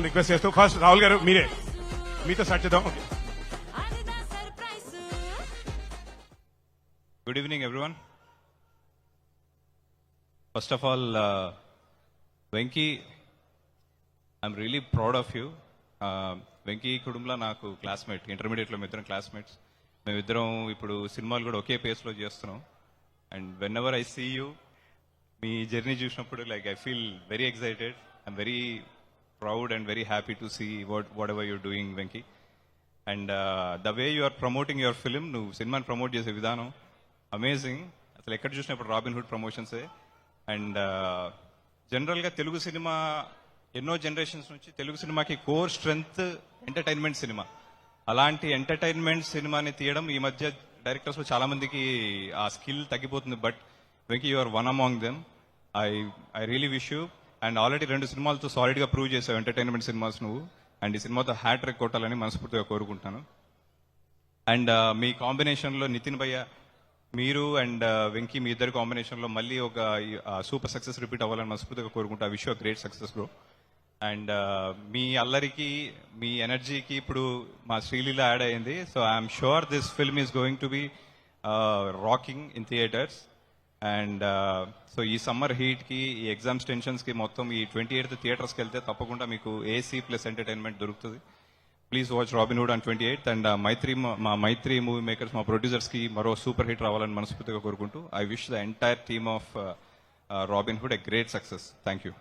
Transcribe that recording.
Request చేస్తూ first Rahul గారు మీతో స్టార్ట్ చేద్దాం. Okay. Good evening, everyone. First of all, Venki, I'm really proud of you. Venki Kudumla నాకు classmate, ఇంటర్మీడియట్లో మేమిద్దరం క్లాస్మేట్స్. మేమిద్దరం ఇప్పుడు సినిమాలు కూడా ఒకే పేస్లో చేస్తున్నాం. And whenever I see you, మీ జర్నీ చూసినప్పుడు like I feel very excited. I'm very proud and very happy to see whatever you're doing, Venky. And the way you are promoting your film, నువ్వు సినిమాని promote చేసే విధానం amazing. అసలు ఎక్కడ చూసినప్పుడు robin hood ప్రమోషన్సే. And జనరల్గా Telugu cinema ఎన్నో generations నుంచి తెలుగు సినిమాకి కోర్ స్ట్రెంగ్త్ ఎంటర్టైన్మెంట్ సినిమా. అలాంటి ఎంటర్టైన్మెంట్ సినిమాని తీయడం ఈ మధ్య డైరెక్టర్స్ లో చాలా మందికి ఆ స్కిల్ తగ్గిపోతుంది. But Venky, you are one among them. I really wish you. And already 2 సినిమాలతో సాలిడ్ గా ప్రూవ్ చేసావు ఎంటర్టైన్మెంట్ సినిమాస్ నువ్వు. అండ్ ఈ సినిమాతో హ్యాట్రిక్ కొట్టాలని మనస్ఫూర్తిగా కోరుకుంటున్నాను. అండ్ మీ కాంబినేషన్ లో నితిన్ భయ్య, మీరు అండ్ వెంకీ, మీ ఇద్దరు కాంబినేషన్ లో మళ్ళీ ఒక సూపర్ సక్సెస్ రిపీట్ అవ్వాలని మనస్ఫూర్తిగా కోరుకుంటా. Wish you great success bro. And మీ అల్లరికి, మీ ఎనర్జీకి ఇప్పుడు మా శ్రీలీల యాడ్ అయ్యింది. So I'm sure this film is going to be rocking in theatres. And so ఈ సమ్మర్ హీట్ కి, ఈ ఎగ్జామ్స్ టెన్షన్స్ కి మొత్తం ఈ 28th థియేటర్స్కి వెళ్తే తప్పకుండా మీకు ఏసీ ప్లస్ ఎంటర్టైన్మెంట్ దొరుకుతుంది. Please watch Robin Hood on 28th. And Mythri movie makers, మా ప్రొడ్యూసర్స్ కి మరో సూపర్ హిట్ రావాలని మనస్ఫూర్తిగా కోరుకుంటూ I wish the entire team of Robin Hood a great success. Thank you.